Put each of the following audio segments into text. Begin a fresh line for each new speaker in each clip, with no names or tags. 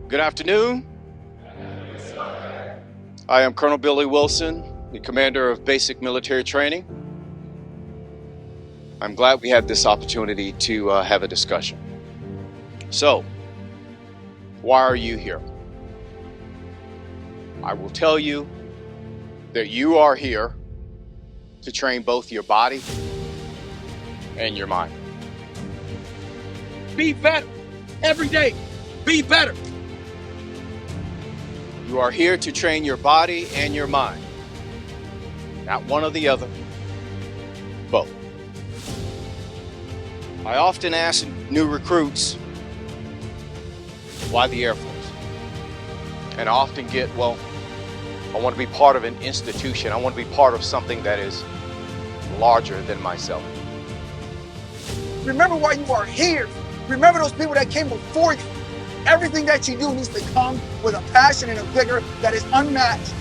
Good afternoon. I am Colonel Billy Wilson, the commander of basic military training. I'm glad we had this opportunity to have a discussion. So, why are you here? I will tell you that you are here to train both your body and your mind.
Be better every day. Be better.
You are here to train your body and your mind. Not one or the other, both. I often ask new recruits, why the Air Force? And I often get, well, I want to be part of an institution. I want to be part of something that is larger than myself.
Remember why you are here. Remember those people that came before you. Everything that you do needs to come with a passion and a vigor that is unmatched.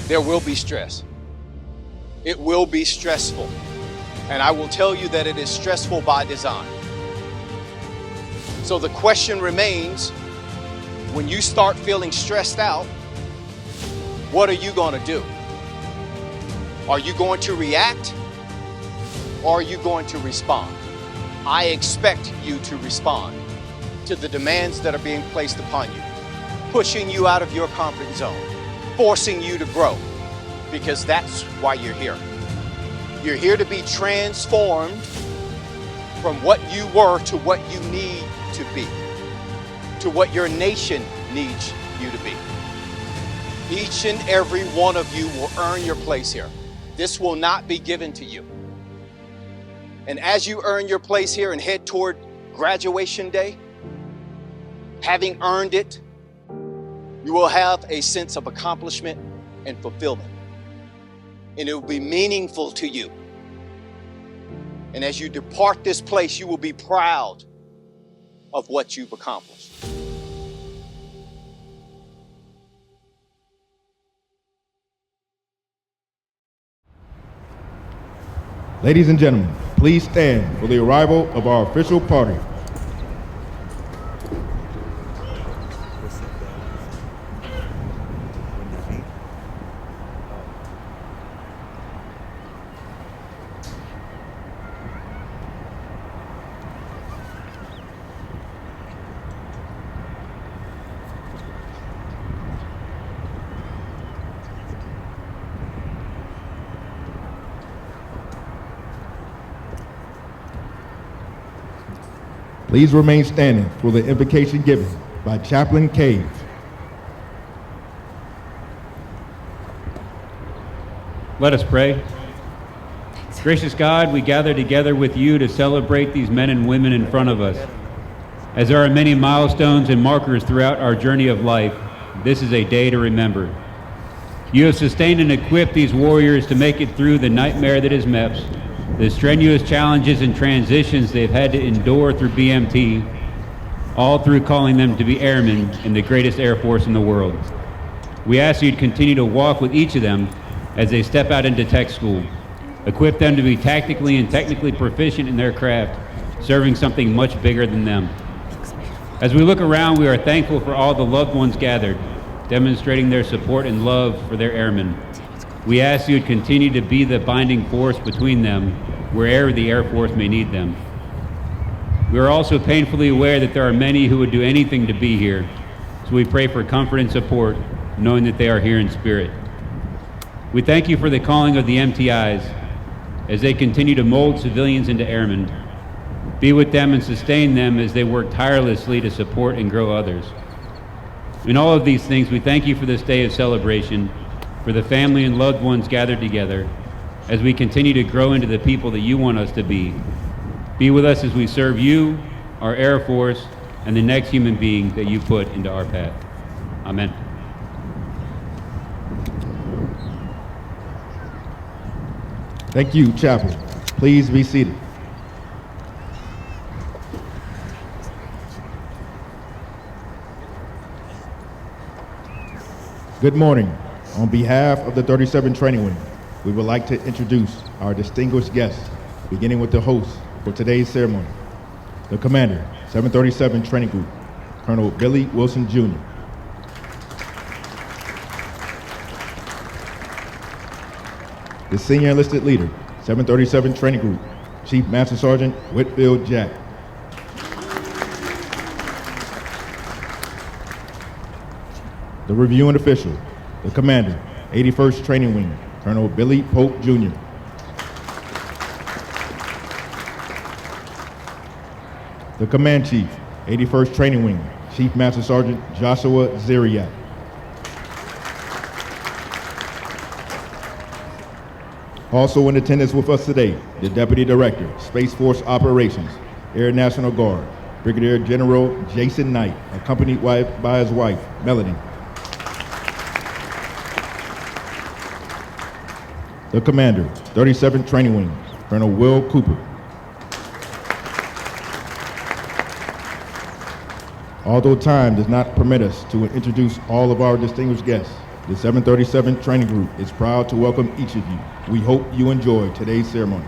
There will be stress. It will be stressful. And I will tell you that it is stressful by design. So the question remains, when you start feeling stressed out, what are you going to do? Are you going to react or are you going to respond? I expect you to respond to the demands that are being placed upon you, pushing you out of your comfort zone, forcing you to grow, because that's why you're here. You're here to be transformed from what you were to what you need to be, to what your nation needs you to be. Each and every one of you will earn your place here. This will not be given to you. And as you earn your place here and head toward graduation day, having earned it, you will have a sense of accomplishment and fulfillment. And it will be meaningful to you. And as you depart this place, you will be proud of what you've accomplished.
Ladies and gentlemen, please stand for the arrival of our official party. Please remain standing for the invocation given by Chaplain Cave.
Let us pray. Gracious God, we gather together with you to celebrate these men and women in front of us. As there are many milestones and markers throughout our journey of life, this is a day to remember. You have sustained and equipped these warriors to make it through the nightmare that is MEPS, the strenuous challenges and transitions they've had to endure through BMT, all through calling them to be airmen in the greatest Air Force in the world. We ask you to continue to walk with each of them as they step out into tech school. Equip them to be tactically and technically proficient in their craft, serving something much bigger than them. As we look around, we are thankful for all the loved ones gathered, demonstrating their support and love for their airmen. We ask you to continue to be the binding force between them wherever the Air Force may need them. We are also painfully aware that there are many who would do anything to be here, so we pray for comfort and support, knowing that they are here in spirit. We thank you for the calling of the MTIs as they continue to mold civilians into airmen. Be with them and sustain them as they work tirelessly to support and grow others. In all of these things, we thank you for this day of celebration, for the family and loved ones gathered together, as we continue to grow into the people that you want us to be. Be with us as we serve you, our Air Force, and the next human being that you put into our path. Amen.
Thank you, Chaplain. Please be seated. Good morning. On behalf of the 37 Training Wing, we would like to introduce our distinguished guests, beginning with the host for today's ceremony, the Commander, 737 Training Group, Colonel Billy Wilson Jr. The Senior Enlisted Leader, 737 Training Group, Chief Master Sergeant Whitfield Jack. The Reviewing Official, the Commander, 81st Training Wing, Colonel Billy Pope Jr. The Command Chief, 81st Training Wing, Chief Master Sergeant Joshua Ziriak. Also in attendance with us today, the Deputy Director, Space Force Operations, Air National Guard, Brigadier General Jason Knight, accompanied by his wife, Melody. The Commander, 37th Training Wing, Colonel Will Cooper. Although time does not permit us to introduce all of our distinguished guests, the 737 Training Group is proud to welcome each of you. We hope you enjoy today's ceremony.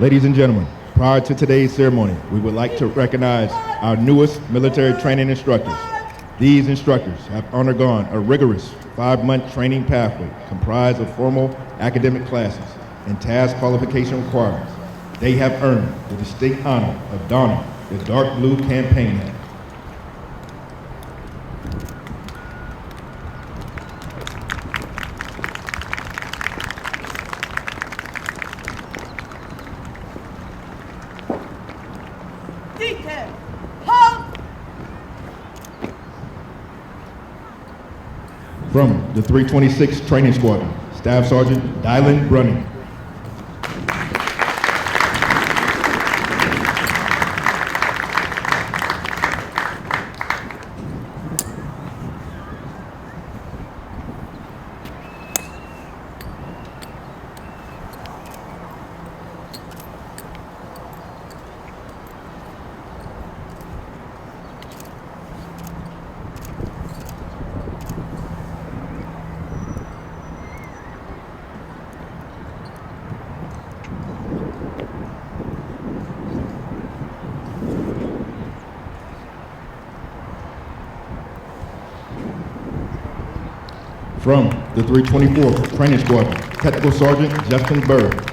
Ladies and gentlemen, prior to today's ceremony, we would like to recognize our newest military training instructors. These instructors have undergone a rigorous 5-month training pathway comprised of formal academic classes and task qualification requirements. They have earned the distinct honor of donning the dark blue campaign hat. From the 326 Training Squadron, Staff Sergeant Dylan Brunning. From the 324th Training Squadron, Technical Sergeant Justin Bird.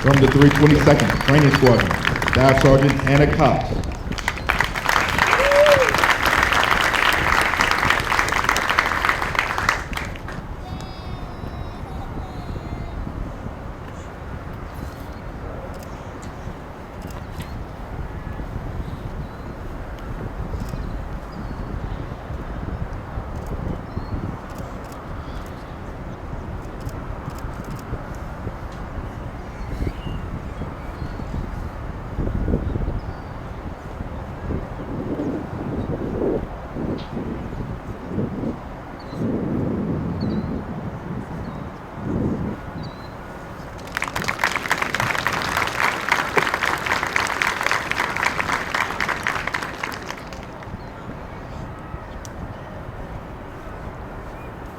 From the 322nd Training Squadron, Staff Sergeant Hannah Cox.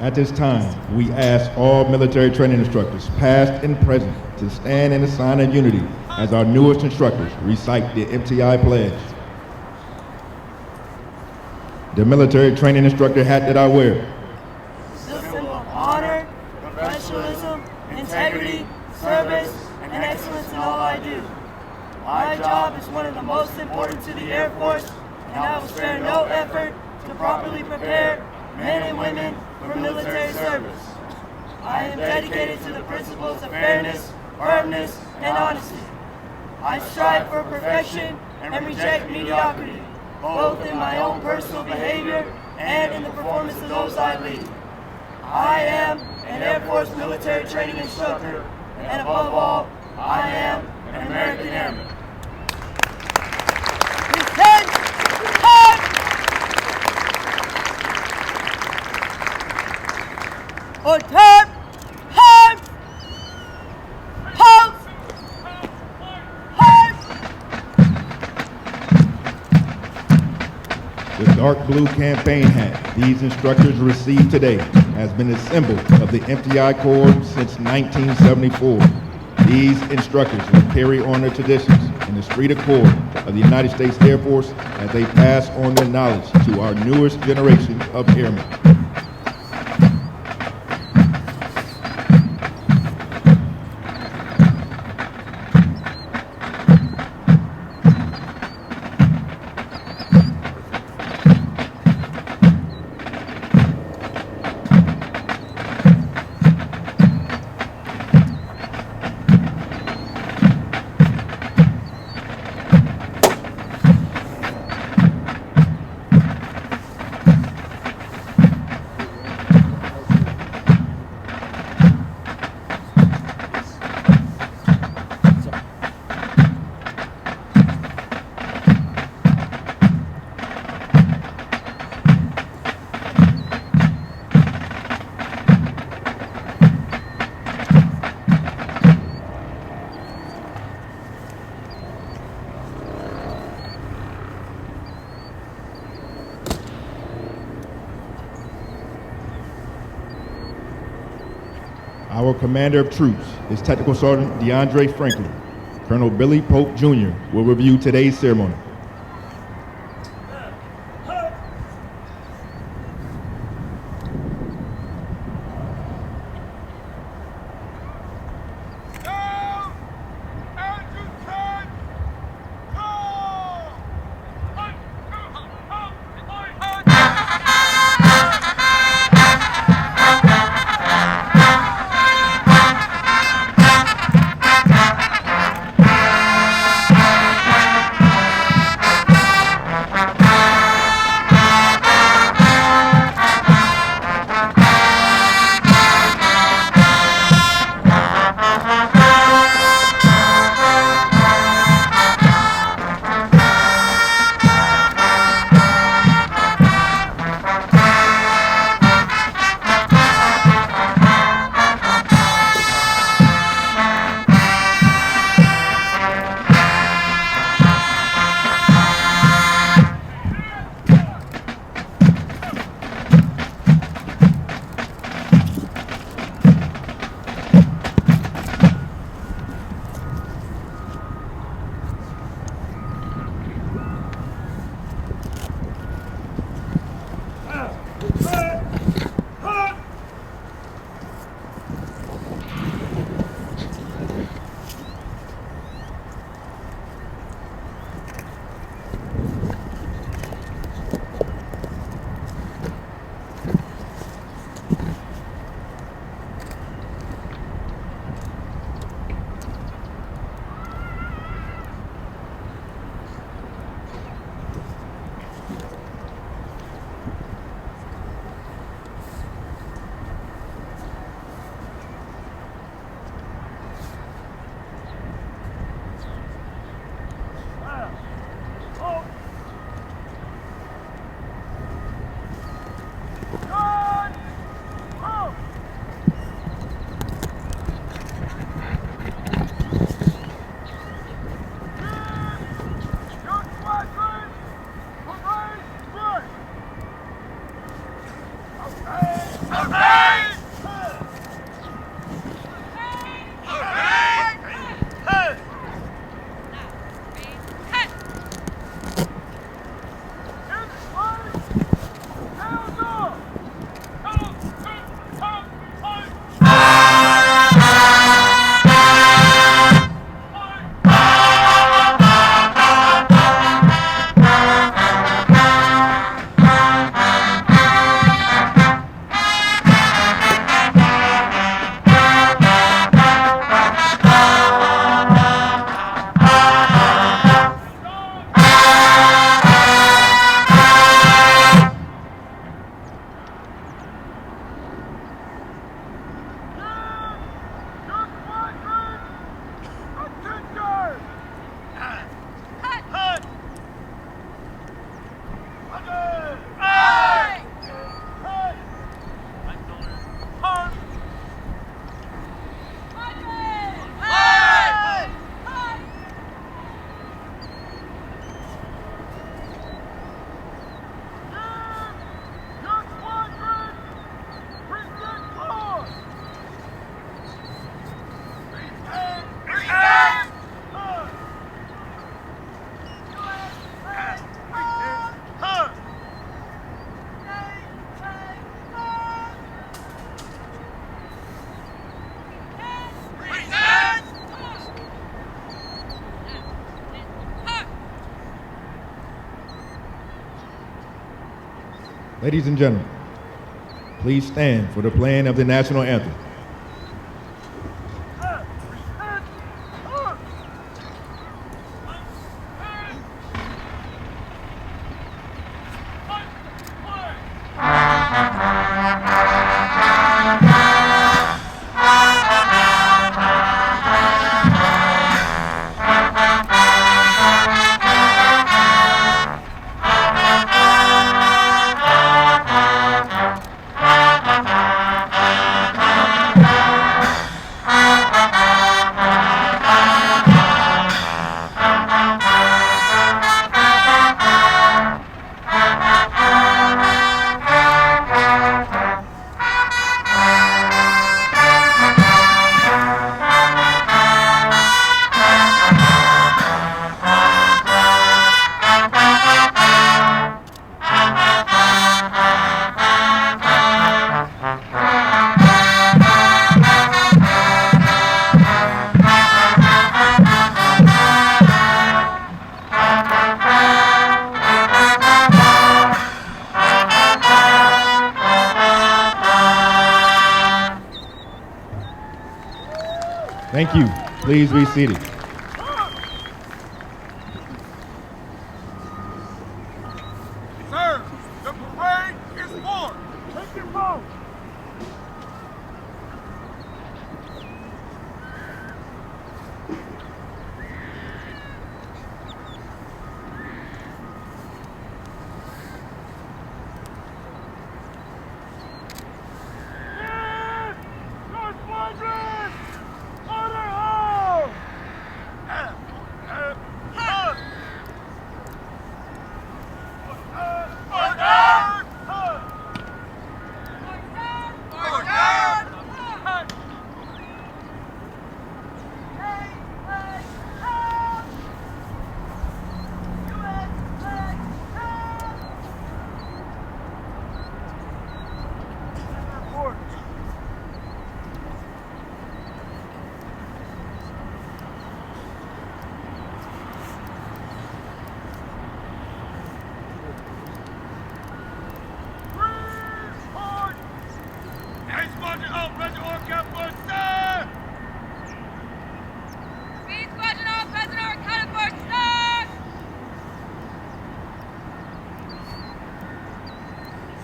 At this time, we ask all military training instructors, past and present, to stand in the sign of unity as our newest instructors recite the MTI pledge. The military training instructor hat that I wear.
The symbol of honor, professionalism, integrity, service, and excellence in all I do. My job is one of the most important to the Air Force, and I will spare no effort to properly prepare men and women for military service. I am dedicated to the principles of fairness, firmness, and honesty. I strive for perfection and reject mediocrity, both in my own personal behavior and in the performance of those I lead. I am an Air Force military training instructor, and above all, I am an American Airman. On time, hand, pulse, hand.
The dark blue campaign hat these instructors received today has been a symbol of the MTI Corps since 1974. These instructors will carry on their traditions in the esprit de corps of the United States Air Force as they pass on their knowledge to our newest generation of airmen. Our Commander of Troops is Technical Sergeant DeAndre Franklin. Colonel Billy Pope Jr. will review today's ceremony. Ladies and gentlemen, please stand for the playing of the national anthem. Thank you. Please be seated.
Sir, the parade is formed. Take your vote.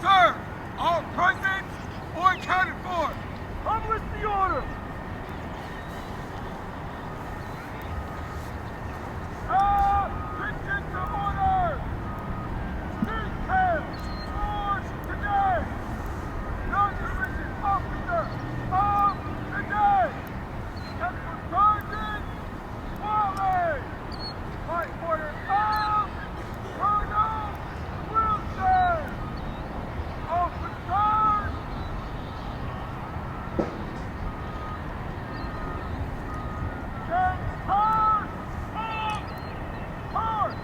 Sir, all present or accounted for. Publish the order. Attention to order. Details for today. Non-commissioned officer of the day. Captain Sergeant Wally. By order of Colonel Wilson. Officers! Get hard! Hard!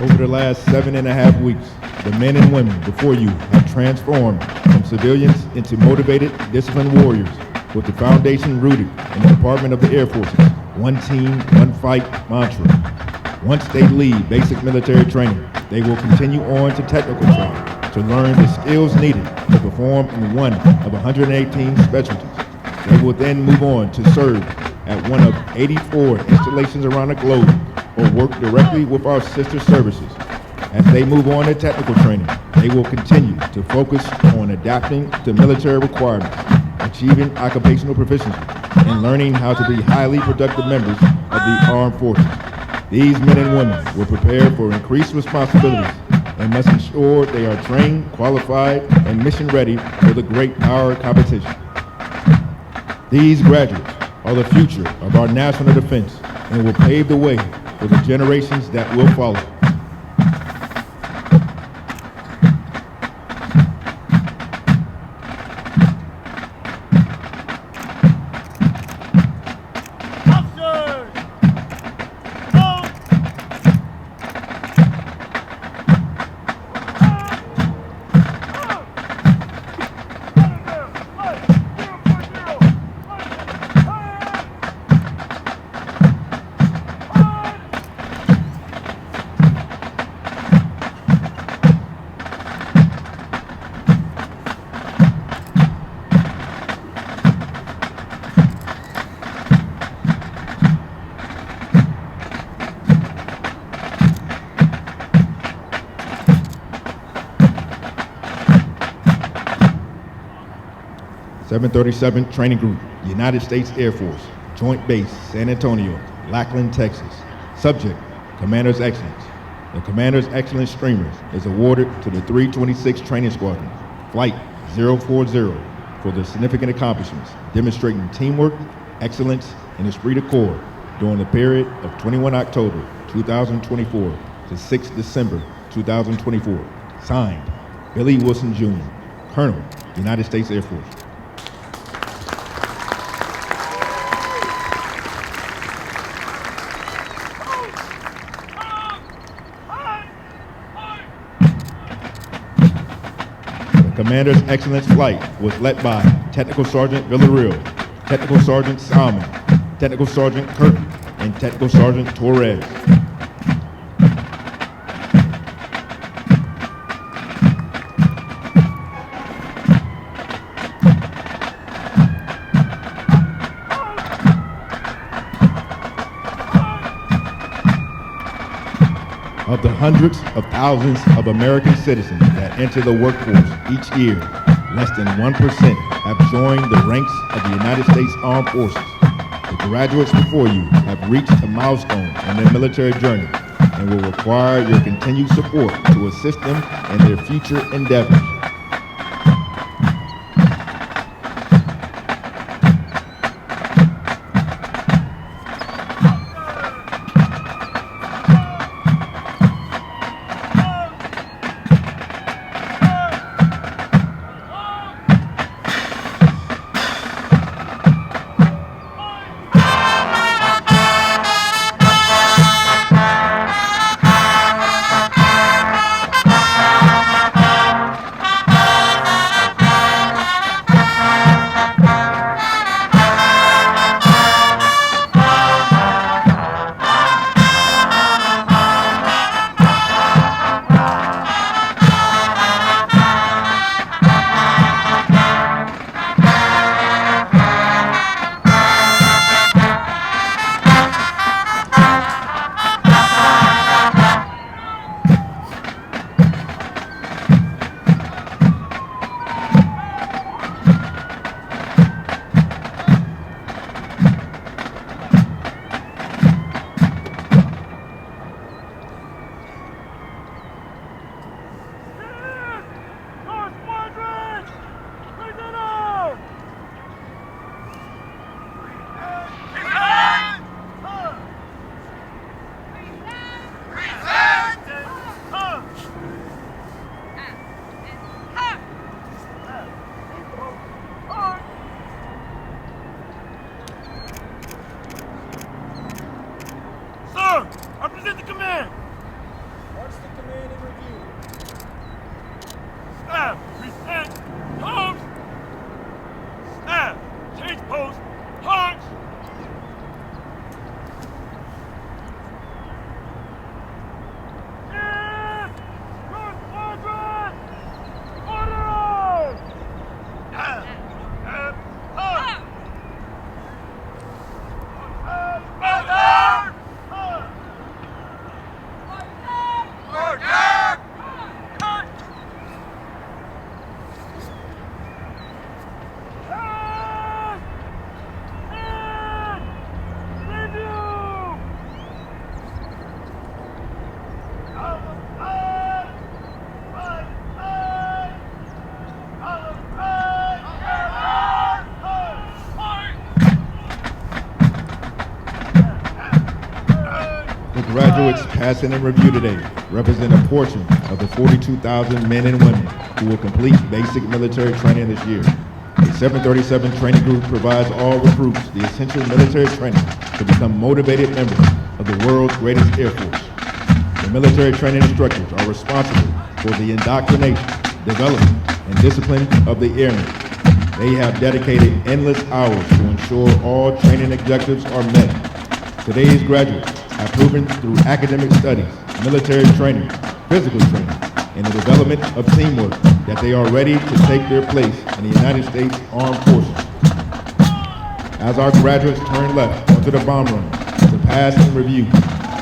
Over the last 7.5 weeks, the men and women before you have transformed from civilians into motivated, disciplined warriors with the foundation rooted in the Department of the Air Force's one team, one fight mantra. Once they leave basic military training, they will continue on to technical training to learn the skills needed to perform in one of 118 specialties. They will then move on to serve at one of 84 installations around the globe or work directly with our sister services. As they move on to technical training, they will continue to focus on adapting to military requirements, achieving occupational proficiency, and learning how to be highly productive members of the armed forces. These men and women will prepare for increased responsibilities and must ensure they are trained, qualified, and mission ready for the great power competition. These graduates are the future of our national defense and will pave the way for the generations that will follow. 737 Training Group, United States Air Force, Joint Base San Antonio-Lackland, Texas. Subject, Commander's Excellence. The Commander's Excellence Streamer is awarded to the 326 Training Squadron, Flight 040, for their significant accomplishments, demonstrating teamwork, excellence, and esprit de corps during the period of 21 October 2024 to 6 December 2024. Signed, Billy Wilson Jr., Colonel, United States Air Force. The Commander's Excellence Flight was led by Technical Sergeant Villarreal, Technical Sergeant Salmon, Technical Sergeant Kirk, and Technical Sergeant Torres. Of the hundreds of thousands of American citizens that enter the workforce each year, less than 1% have joined the ranks of the United States Armed Forces. The graduates before you have reached a milestone in their military journey and will require your continued support to assist them in their future endeavors.
I present the command.
March the command in review.
Staff, present. Post. Staff, change post. Punch.
The graduates passing in review today represent a portion of the 42,000 men and women who will complete basic military training this year. The 737 Training Group provides all recruits the essential military training to become motivated members of the world's greatest Air Force. The military training instructors are responsible for the indoctrination, development, and discipline of the Airmen. They have dedicated endless hours to ensure all training objectives are met. Today's graduates have proven through academic studies, military training, physical training, and the development of teamwork that they are ready to take their place in the United States Armed Forces. As our graduates turn left onto the bomb run to pass in review,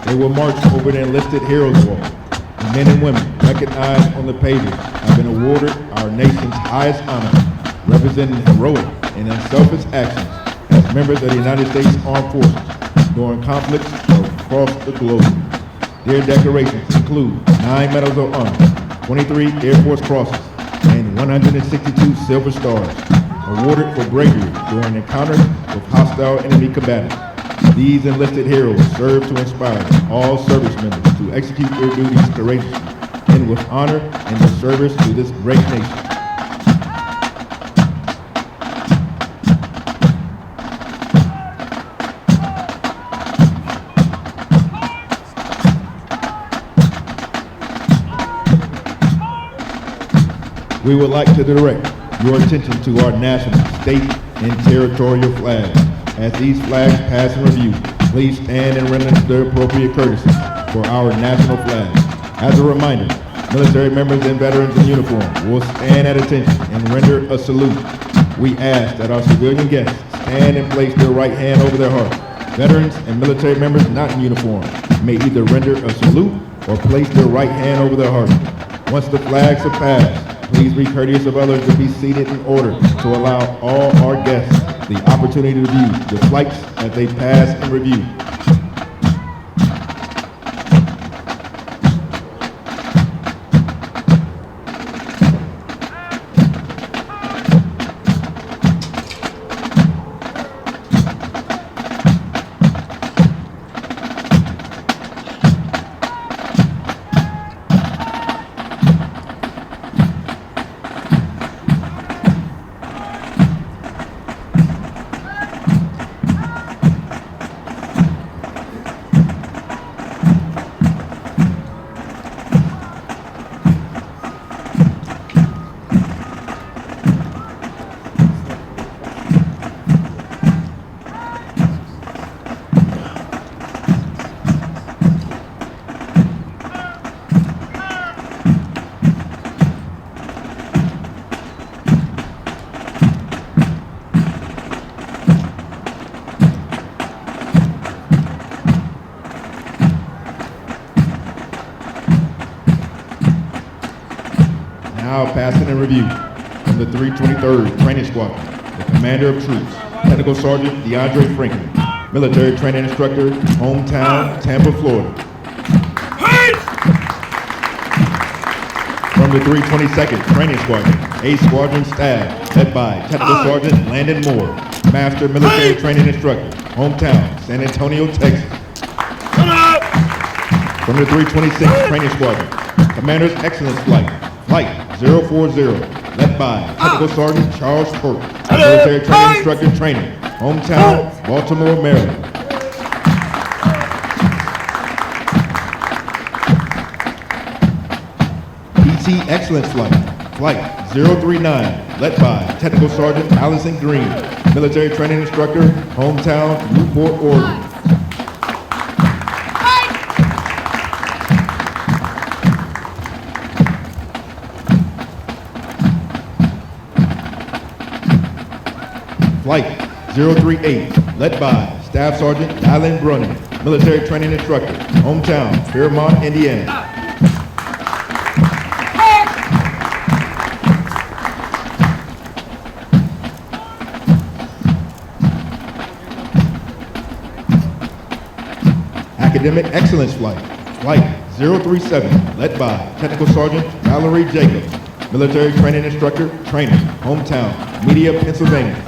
they will march over the enlisted heroes wall. The men and women recognized on the pages have been awarded our nation's highest honor, representing heroic and unselfish actions as members of the United States Armed Forces during conflicts across the globe. Their decorations include 9 Medals of Honor, 23 Air Force Crosses, and 162 Silver Stars, awarded for bravery during encounters with hostile enemy combatants. These enlisted heroes serve to inspire all service members to execute their duties courageously and with honor in their service to this great nation. We would like to direct your attention to our national, state, and territorial flags. As these flags pass in review, please stand and render the appropriate courtesy for our national flag. As a reminder, military members and veterans in uniform will stand at attention and render a salute. We ask that our civilian guests stand and place their right hand over their heart. Veterans and military members not in uniform may either render a salute or place their right hand over their heart. Once the flags are passed, please be courteous of others to be seated in order to allow all our guests the opportunity to view the flights as they pass in review. Now passing in review from the 323rd Training Squadron, the Commander of Troops, Technical Sergeant DeAndre Franklin, Military Training Instructor, hometown, Tampa, Florida. From the 322nd Training Squadron, A Squadron Staff, led by Technical Sergeant Landon Moore, Master Military Training Instructor, hometown, San Antonio, Texas. From the 326th Training Squadron, Commander's Excellence Flight, Flight 040, led by Technical Sergeant Charles Perk, Military Training Instructor Training, hometown, Baltimore, Maryland. PT Excellence Flight, Flight 039, led by Technical Sergeant Allison Green, Military Training Instructor, hometown, Newport, Oregon. Flight 038, led by Staff Sergeant Alan Brunning, Military Training Instructor, hometown, Fairmont, Indiana. Academic Excellence Flight, Flight 037, led by Technical Sergeant Valerie Jacobs, Military Training Instructor, Training, hometown, Media, Pennsylvania.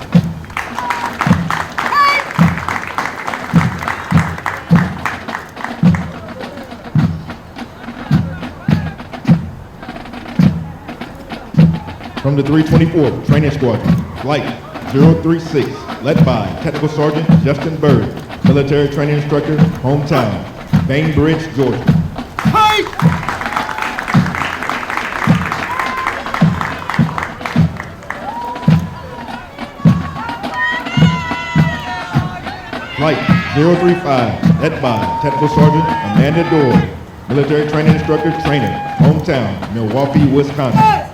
From the 324th Training Squadron, Flight 036, led by Technical Sergeant Justin Bird, Military Training Instructor, hometown, Bainbridge, Georgia. Flight 035, led by Technical Sergeant Amanda Doyle, Military Training Instructor, Training, hometown, Milwaukee, Wisconsin.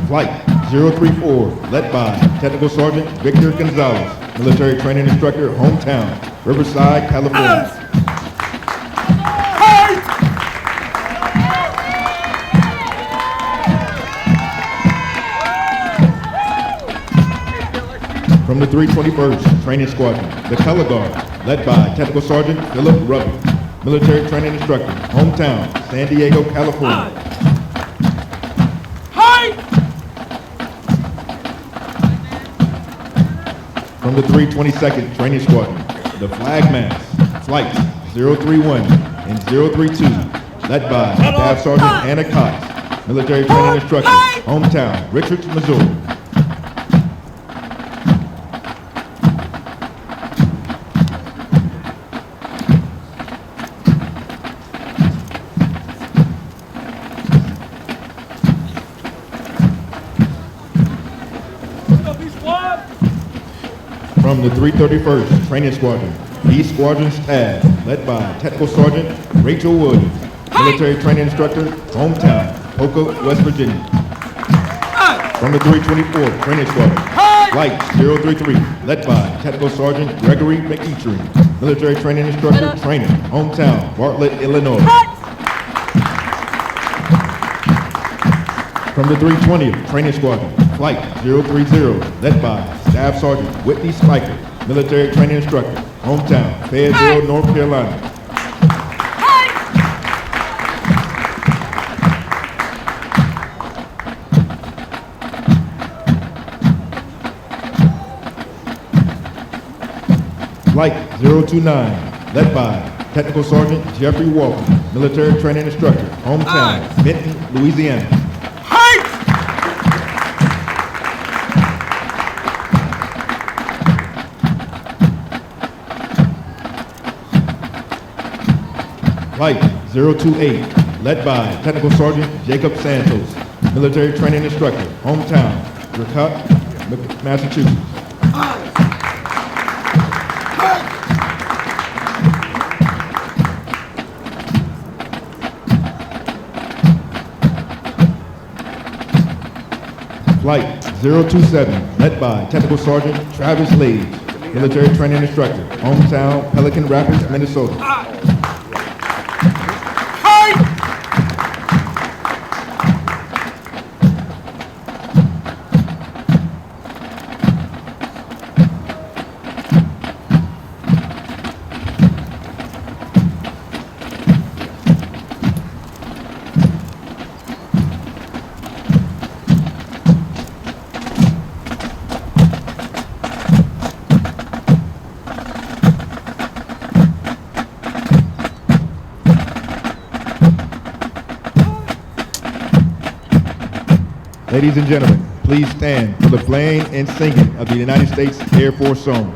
Flight 034, led by Technical Sergeant Victor Gonzalez, military training instructor, hometown, Riverside, California. From the 321st Training Squadron, the Color Guard, led by Technical Sergeant Philip Rubby, military training instructor, hometown, San Diego, California. From the 322nd Training Squadron, the Flagmass, flights 031 and 032, led by Staff Sergeant Anna Cox, military training instructor, hometown, Richards, Missouri. From the 331st Training Squadron, B Squadron's TAG, led by Technical Sergeant Rachel Williams, military training instructor, hometown, Poca, West Virginia. From the 324th Training Squadron, Flight 033, led by Technical Sergeant Gregory McEachering, military training instructor, trainer, hometown, Bartlett, Illinois. From the 320th Training Squadron, Flight 030, led by Staff Sergeant Whitney Spiker, military training instructor, hometown, Fayetteville, North Carolina. Flight 029, led by Technical Sergeant Jeffrey Walker, military training instructor, hometown, Benton, Louisiana. Flight 028, led by Technical Sergeant Jacob Santos, military training instructor, hometown, Dracot, Massachusetts. Flight 027, led by Technical Sergeant Travis Lades, military training instructor, hometown, Pelican Rapids, Minnesota. Ladies and gentlemen, please stand for the playing and singing of the United States Air Force song.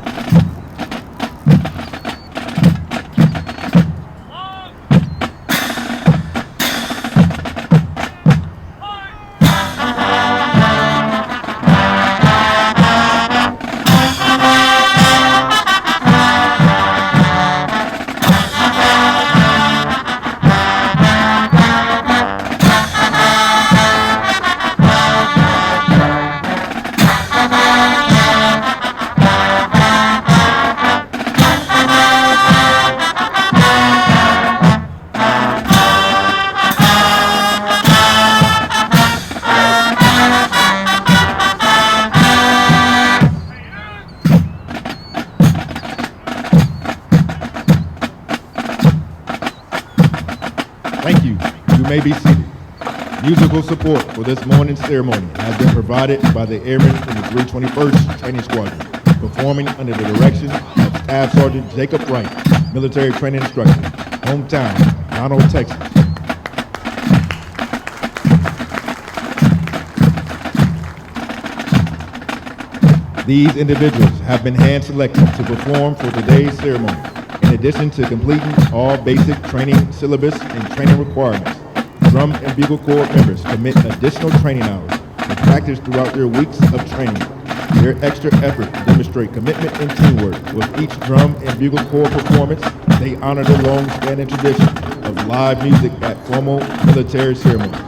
Thank you. You may be seated. Musical support for this morning's ceremony has been provided by the Airmen in the 321st Training Squadron, performing under the direction of Staff Sergeant Jacob Wright, military training instructor, hometown, Donald, Texas. These individuals have been hand-selected to perform for today's ceremony. In addition to completing all basic training syllabus and training requirements, Drum and Bugle Corps members commit additional training hours and practice throughout their weeks of training. Their extra effort demonstrate commitment and teamwork. With each Drum and Bugle Corps performance, they honor the long-standing tradition of live music at formal military ceremonies.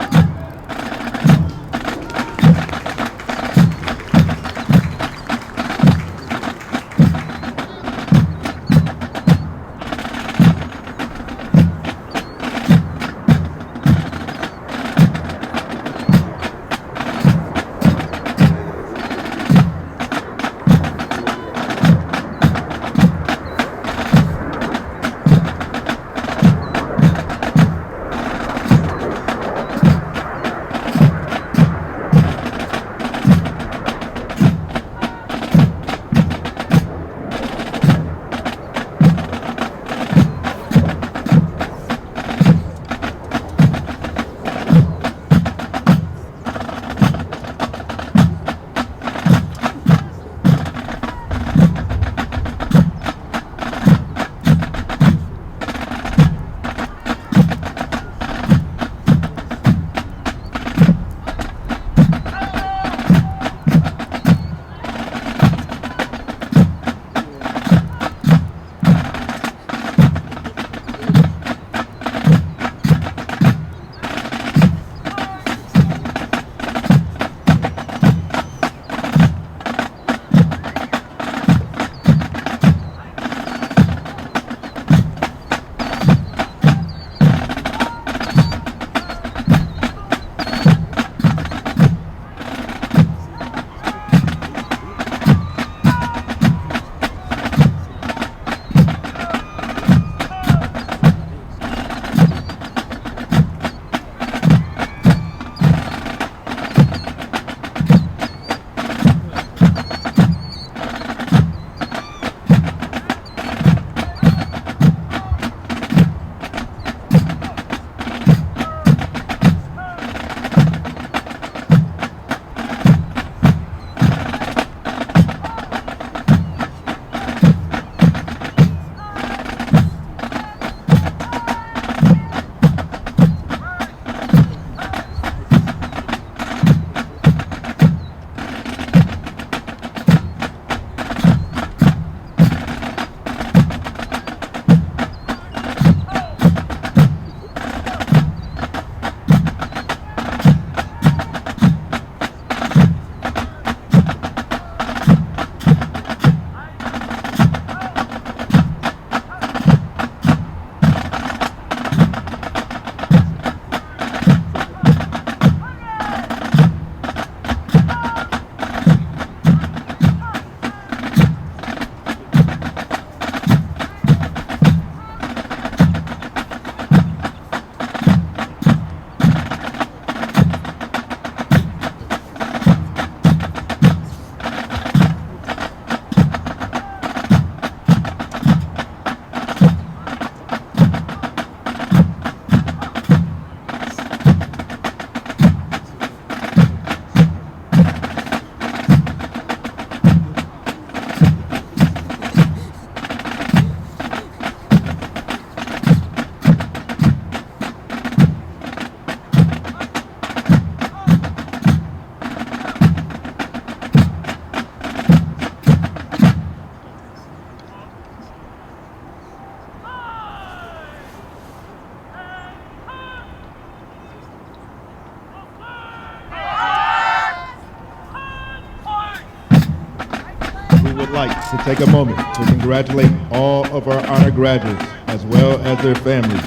we would like to take a moment to congratulate all of our honor graduates as well as their families.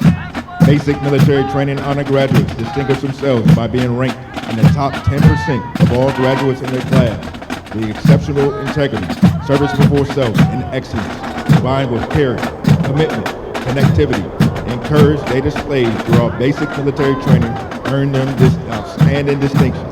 Basic military training honor graduates distinguish themselves by being ranked in the top 10% of all graduates in their class. The exceptional integrity, service before self, and excellence, combined with character, commitment, connectivity, and courage they displayed throughout basic military training, earned them this outstanding distinction.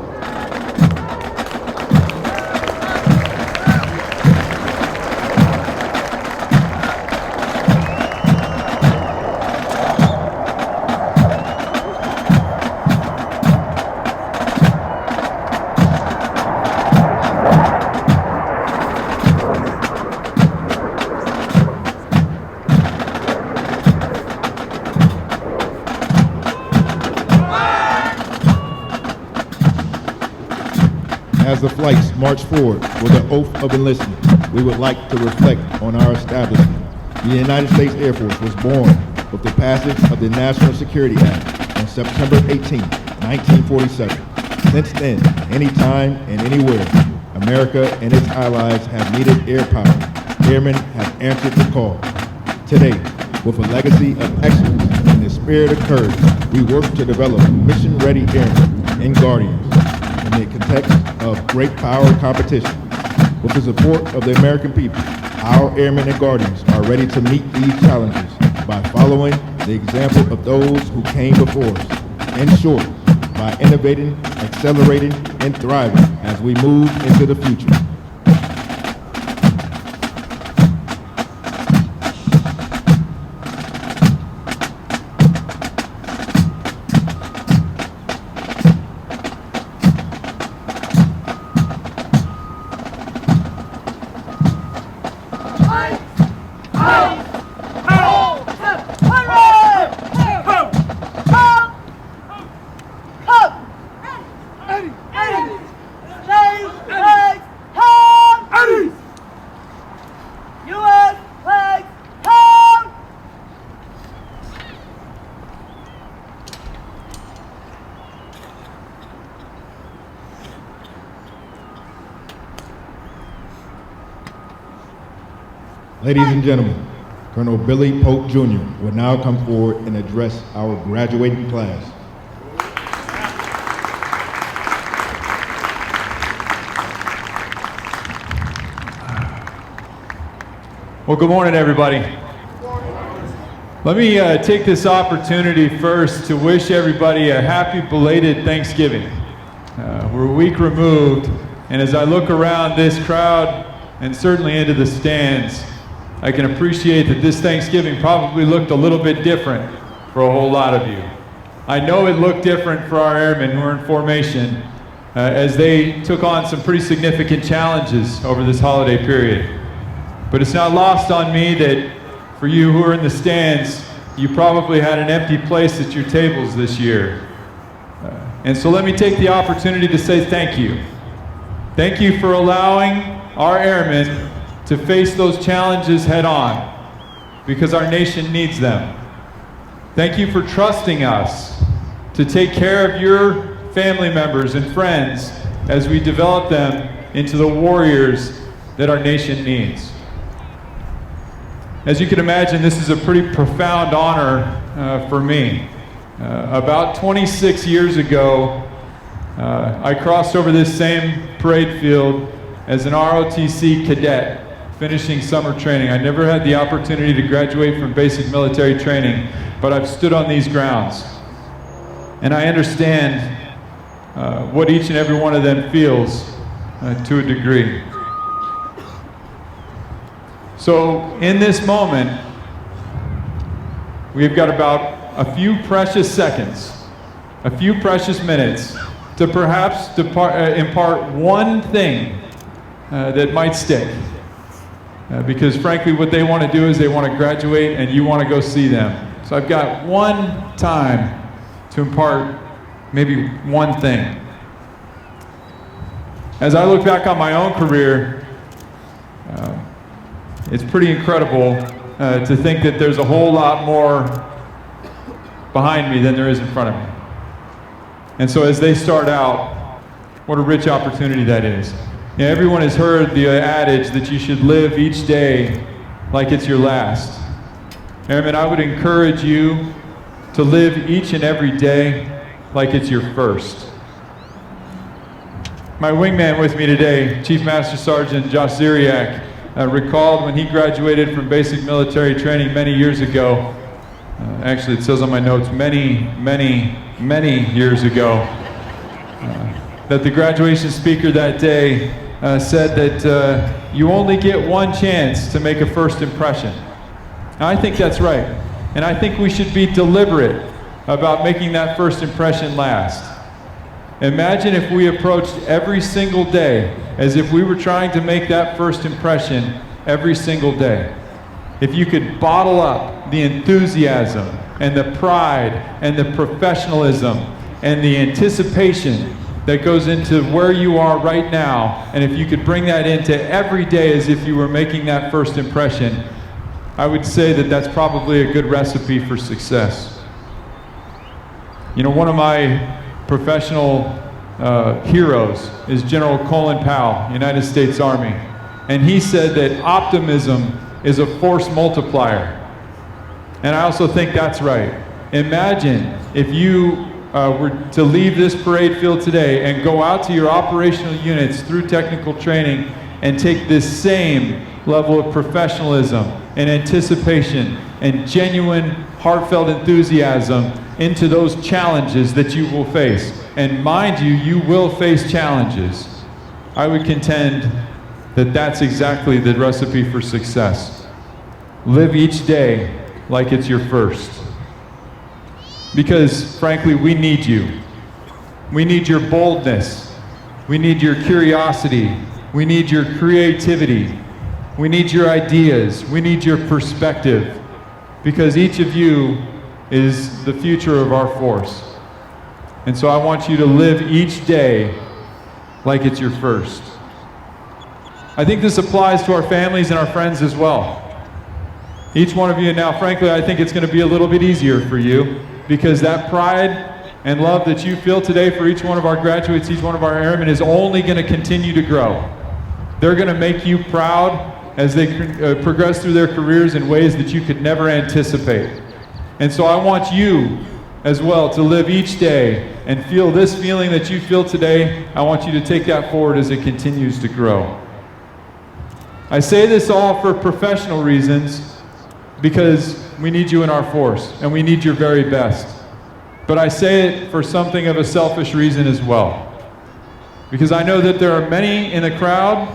As the flights march forward with the oath of enlistment, we would like to reflect on our establishment. The United States Air Force was born with the passage of the National Security Act on September 18, 1947. Since then, anytime and anywhere, America and its allies have needed air power. Airmen have answered the call. Today, with a legacy of excellence and the spirit of courage, we work to develop mission-ready airmen and guardians in the context of great power competition. With the support of the American people, our airmen and guardians are ready to meet these challenges by following the example of those who came before us. In short, by innovating, accelerating, and thriving as we move into the future. Ladies and gentlemen, Colonel Billy Polk Jr. will now come forward and address our graduating class.
Well, good morning, everybody. Let me take this opportunity first to wish everybody a happy belated Thanksgiving. We're a week removed, and as I look around this crowd and certainly into the stands, I can appreciate that this Thanksgiving probably looked a little bit different for a whole lot of you. I know it looked different for our airmen who are in formation as they took on some pretty significant challenges over this holiday period. But it's not lost on me that for you who are in the stands, you probably had an empty place at your tables this year. And so let me take the opportunity to say thank you. Thank you for allowing our airmen to face those challenges head on, because our nation needs them. Thank you for trusting us to take care of your family members and friends as we develop them into the warriors that our nation needs. As you can imagine, this is a pretty profound honor for me. About 26 years ago, I crossed over this same parade field as an ROTC cadet, finishing summer training. I never had the opportunity to graduate from basic military training, but I've stood on these grounds. And I understand what each and every one of them feels to a degree. So in this moment, we've got about a few precious seconds, a few precious minutes to perhaps impart one thing that might stick. Because frankly, what they want to do is they want to graduate and you want to go see them. So I've got one time to impart maybe one thing. As I look back on my own career, it's pretty incredible to think that there's a whole lot more behind me than there is in front of me. And so as they start out, what a rich opportunity that is. Yeah, everyone has heard the adage that you should live each day like it's your last. Airmen, I would encourage you to live each and every day like it's your first. My wingman with me today, Chief Master Sergeant Josh Ziriak, recalled when he graduated from basic military training many years ago. Actually, it says on my notes, many years ago, that the graduation speaker that day said that you only get one chance to make a first impression. Now, I think that's right. And I think we should be deliberate about making that first impression last. Imagine if we approached every single day as if we were trying to make that first impression every single day. If you could bottle up the enthusiasm and the pride and the professionalism and the anticipation that goes into where you are right now, and if you could bring that into every day as if you were making that first impression, I would say that that's probably a good recipe for success. You know, one of my professional heroes is General Colin Powell, United States Army, and he said that optimism is a force multiplier. And I also think that's right. Imagine if you were to leave this parade field today and go out to your operational units through technical training and take this same level of professionalism and anticipation and genuine heartfelt enthusiasm into those challenges that you will face. And mind you, you will face challenges. I would contend that that's exactly the recipe for success. Live each day like it's your first. Because, frankly, we need you. We need your boldness. We need your curiosity. We need your creativity. We need your ideas. We need your perspective. Because each of you is the future of our force. And so I want you to live each day like it's your first. I think this applies to our families and our friends as well. Each one of you now, frankly, I think it's going to be a little bit easier for you, because that pride and love that you feel today for each one of our graduates, each one of our airmen, is only going to continue to grow. They're going to make you proud as they progress through their careers in ways that you could never anticipate. And so I want you as well to live each day and feel this feeling that you feel today. I want you to take that forward as it continues to grow. I say this all for professional reasons, because we need you in our force, and we need your very best. But I say it for something of a selfish reason as well. Because I know that there are many in the crowd,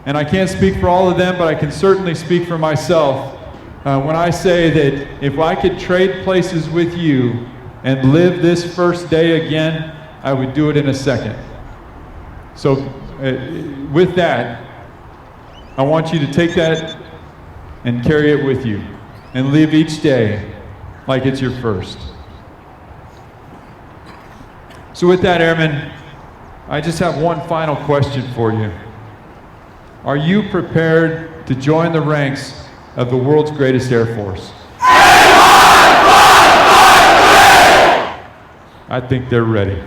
and I can't speak for all of them, but I can certainly speak for myself when I say that if I could trade places with you and live this first day again, I would do it in a second. So with that, I want you to take that and carry it with you, and live each day like it's your first. So with that, Airmen, I just have one final question for you. Are you prepared to join the ranks of the world's greatest Air Force? I think they're ready.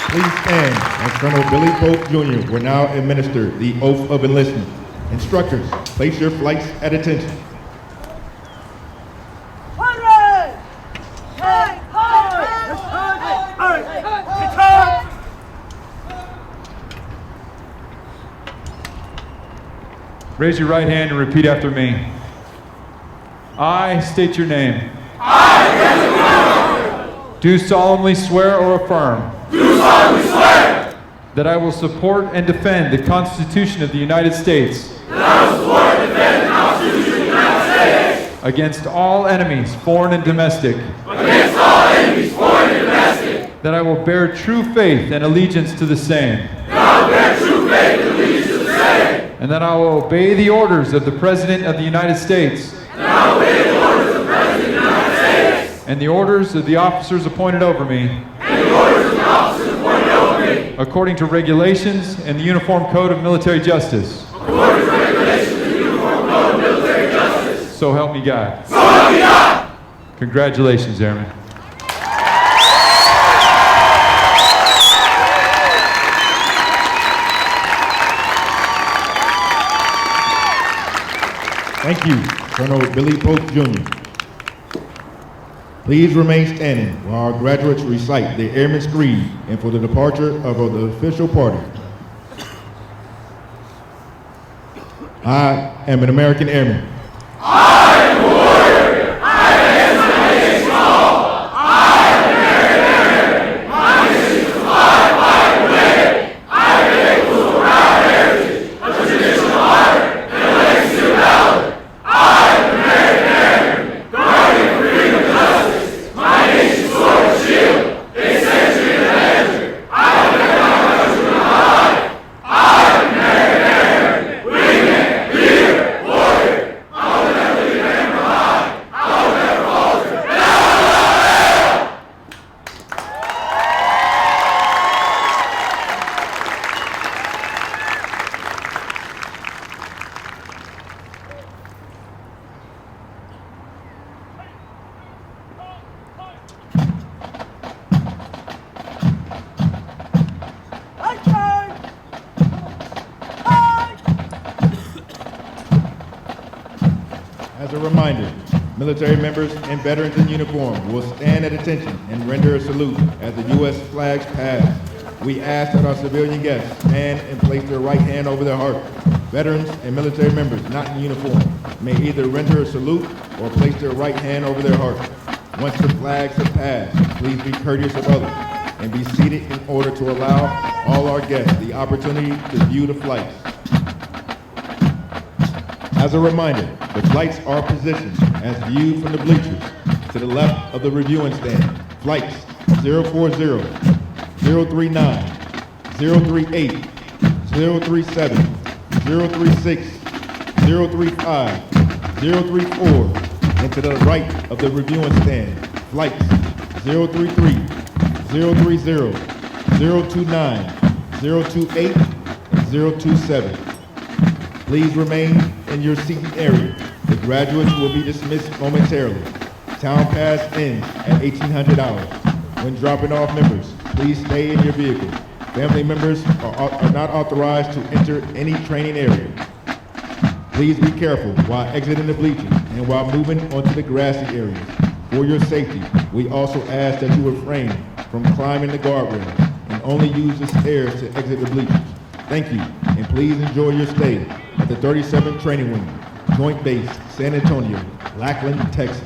Please stand as Colonel Billy Pope Jr. will now administer the oath of enlistment. Instructors, place your flights at attention.
Raise your right hand and repeat after me. I state your name. Do solemnly swear or affirm.
Do solemnly swear
that I will support and defend the Constitution of the United States.
that I will support and defend the Constitution of the United States
Against all enemies, foreign and domestic.
against all enemies, foreign and domestic.
That I will bear true faith and allegiance to the same.
That I will bear true faith and allegiance to the same.
And that I will obey the orders of the President of the United States.
And I will obey the orders of the President of the United States.
And the orders of the officers appointed over me.
And the orders of the officers appointed over me.
According to regulations and the Uniform Code of Military Justice.
According to regulations and the Uniform Code of Military Justice.
So help me God.
So help me God.
Congratulations, Airmen.
Thank you, Colonel Billy Pope Jr. Please remain standing while our graduates recite the Airman's Creed and for the departure of the official party. I am an American Airman. As a reminder, military members and veterans in uniform will stand at attention and render a salute as the U.S. flags pass. We ask that our civilian guests stand and place their right hand over their heart. Veterans and military members not in uniform may either render a salute or place their right hand over their heart. Once the flags have passed, please be courteous of others and be seated in order to allow all our guests the opportunity to view the flights. As a reminder, the flights are positioned as viewed from the bleachers to the left of the reviewing stand. Flights 040, 039, 038, 037, 036, 035, 034, and to the right of the reviewing stand. Flights 033, 030, 029, 028, and 027. Please remain in your seating area. The graduates will be dismissed momentarily. Town pass ends at 1800 hours. When dropping off members, please stay in your vehicle. Family members are not authorized to enter any training area. Please be careful while exiting the bleachers and while moving onto the grassy areas. For your safety, we also ask that you refrain from climbing the guardrails and only use the stairs to exit the bleachers. Thank you, and please enjoy your stay at the 37th Training Wing, Joint Base San Antonio-Lackland, Texas.